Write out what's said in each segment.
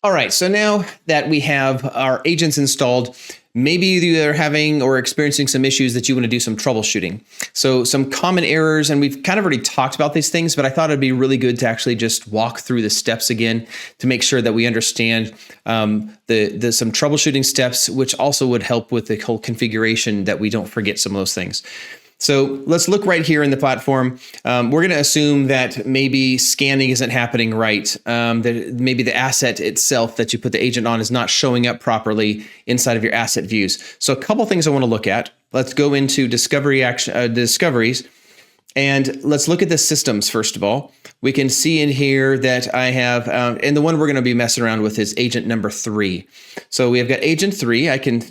All right, so now that we have our agents installed, maybe you're having or experiencing some issues that you want to do some troubleshooting. So some common errors, and we've kind of already talked about these things, but I thought it'd be really good to actually just walk through the steps again to make sure that we understand the some troubleshooting steps, which also would help with the whole configuration, that we don't forget some of those things. So let's look right here in the platform. We're going to assume that maybe scanning isn't happening right. That maybe the asset itself that you put the agent on is not showing up properly inside of your asset views. So a couple things I want to look at. Let's go into discoveries, and let's look at the systems first of all. We can see in here that I have, and the one we're going to be messing around with is agent number 3. So we have got agent 3. I can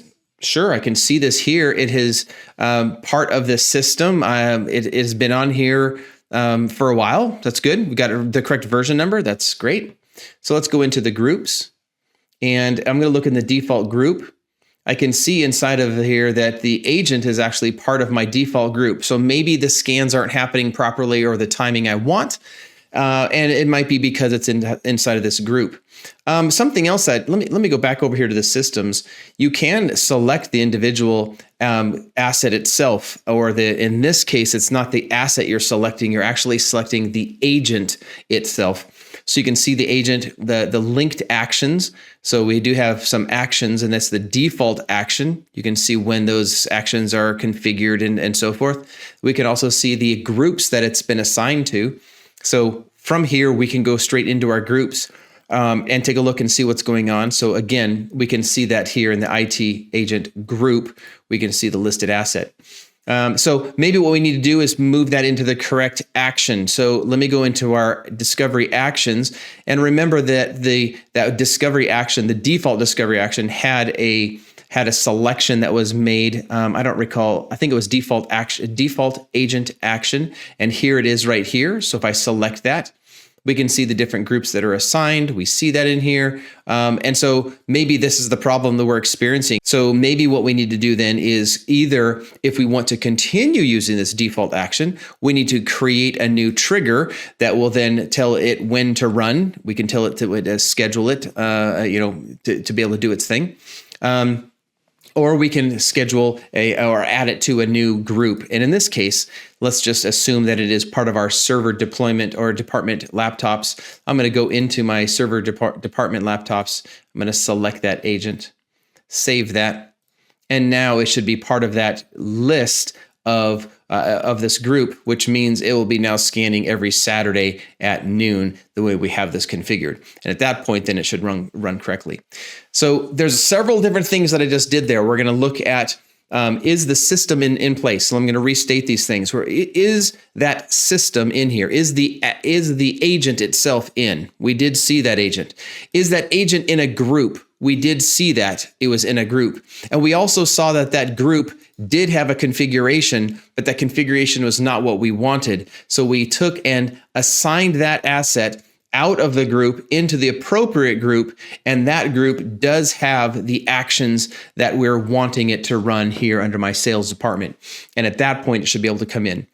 see this here. It is part of the system. It has been on here for a while. That's good. We got the correct version number. That's great. So let's go into the groups, and I'm going to look in the default group. I can see inside of here that the agent is actually part of my default group. So maybe the scans aren't happening properly or the timing I want. And it might be because it's inside of this group. Something else that, let me go back over here to the systems. You can select the individual asset itself, or in this case, it's not the asset you're selecting. You're actually selecting the agent itself. So you can see the agent, the linked actions. So we do have some actions, and that's the default action. You can see when those actions are configured and so forth. We can also see the groups that it's been assigned to. So from here, we can go straight into our groups and take a look and see what's going on. So again, we can see that here in the IT agent group, we can see the listed asset. So maybe what we need to do is move that into the correct action. So let me go into our discovery actions, and remember that that discovery action, the default discovery action, had a selection that was made. I don't recall. I think it was default agent action, and here it is right here. So if I select that, we can see the different groups that are assigned. We see that in here. And so maybe this is the problem that we're experiencing. So maybe what we need to do then is, either if we want to continue using this default action, we need to create a new trigger that will then tell it when to run. We can tell it to schedule it, to be able to do its thing. Or we can schedule or add it to a new group. And in this case, let's just assume that it is part of our server deployment or department laptops. I'm going to go into my server department laptops. I'm going to select that agent, save that. And now it should be part of that list of this group, which means it will be now scanning every Saturday at noon, the way we have this configured. And at that point, then it should run correctly. So there's several different things that I just did there. We're going to look at, is the system in place? So I'm going to restate these things. Where is that system in here? Is the agent itself in? We did see that agent. Is that agent in a group? We did see that it was in a group. And we also saw that that group did have a configuration, but that configuration was not what we wanted. So we took and assigned that asset out of the group into the appropriate group, and that group does have the actions that we're wanting it to run here under my sales department. And at that point, it should be able to come in.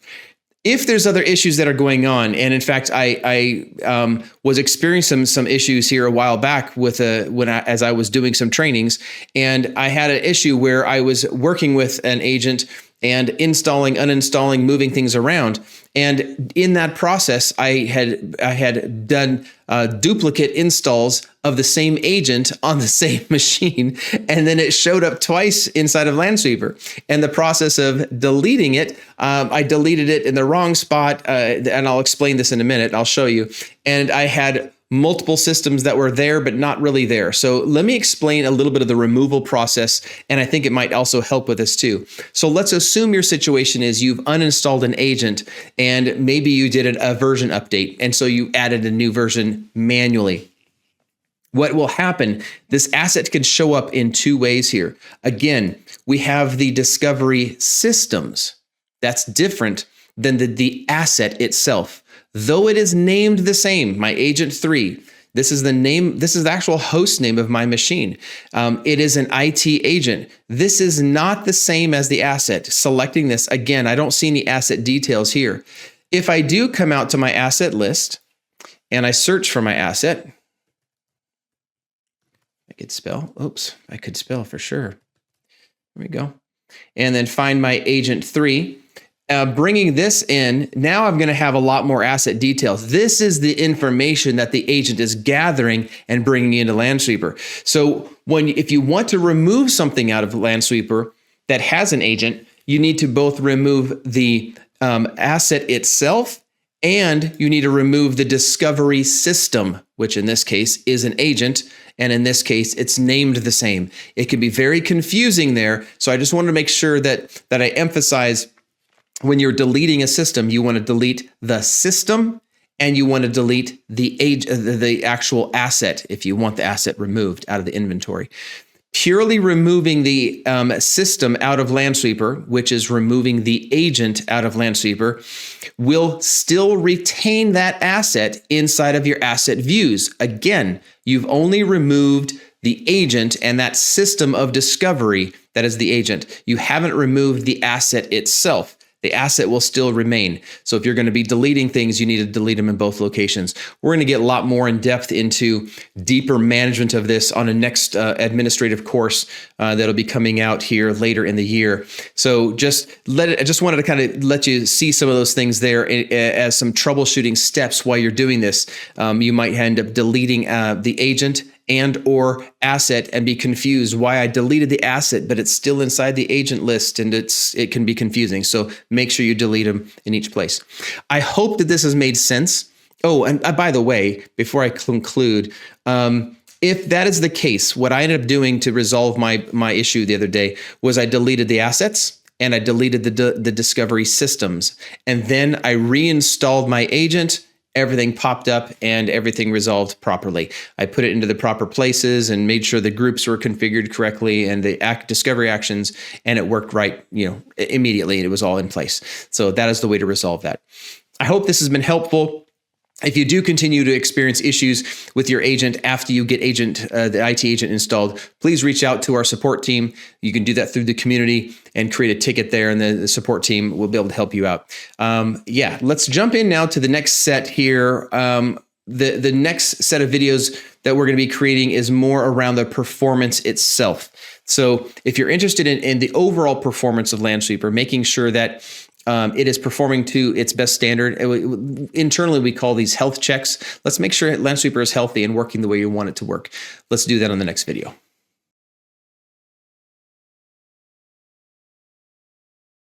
If there's other issues that are going on, and in fact, I was experiencing some issues here a while back as I was doing some trainings, and I had an issue where I was working with an agent and installing, uninstalling, moving things around. And in that process, I had done duplicate installs of the same agent on the same machine, and then it showed up twice inside of Lansweeper. And the process of deleting it, I deleted it in the wrong spot, and I'll explain this in a minute. I'll show you. And I had multiple systems that were there, but not really there. So let me explain a little bit of the removal process, and I think it might also help with this too. So let's assume your situation is you've uninstalled an agent, and maybe you did a version update, and so you added a new version manually. What will happen, this asset can show up in two ways here. Again, we have the discovery systems. That's different than the asset itself. Though it is named the same, my agent 3, this is the name, this is the actual host name of my machine. It is an IT agent. This is not the same as the asset. Selecting this, again, I don't see any asset details here. If I do come out to my asset list and I search for my asset, could spell. Oops, I could spell for sure. There we go. And then find my agent 3. Bringing this in, now I'm going to have a lot more asset details. This is the information that the agent is gathering and bringing into Lansweeper. So if you want to remove something out of Lansweeper that has an agent, you need to both remove the asset itself, and you need to remove the discovery system, which in this case is an agent. And in this case, it's named the same. It can be very confusing there. So I just wanted to make sure that I emphasize, when you're deleting a system, you want to delete the system and you want to delete the actual asset if you want the asset removed out of the inventory. Purely removing the system out of Lansweeper, which is removing the agent out of Lansweeper, will still retain that asset inside of your asset views. Again, you've only removed the agent and that system of discovery that is the agent. You haven't removed the asset itself. The asset will still remain. So if you're going to be deleting things, you need to delete them in both locations. We're going to get a lot more in depth into deeper management of this on a next administrative course that'll be coming out here later in the year. So I just wanted to kind of let you see some of those things there as some troubleshooting steps while you're doing this. You might end up deleting the agent and or asset and be confused why I deleted the asset, but it's still inside the agent list, and it can be confusing. So make sure you delete them in each place. I hope that this has made sense. Oh, and by the way, before I conclude, if that is the case, what I ended up doing to resolve my issue the other day was I deleted the assets and I deleted the discovery systems, and then I reinstalled my agent. Everything popped up and everything resolved properly. I put it into the proper places and made sure the groups were configured correctly and the discovery actions, and it worked right, immediately, and it was all in place. So that is the way to resolve that. I hope this has been helpful. If you do continue to experience issues with your agent after you get the IT agent installed, please reach out to our support team. You can do that through the community and create a ticket there, and the support team will be able to help you out. Let's jump in now to the next set here. The next set of videos that we're going to be creating is more around the performance itself. So if you're interested in the overall performance of Lansweeper, making sure that it is performing to its best standard. Internally, we call these health checks. Let's make sure Lansweeper is healthy and working the way you want it to work. Let's do that on the next video.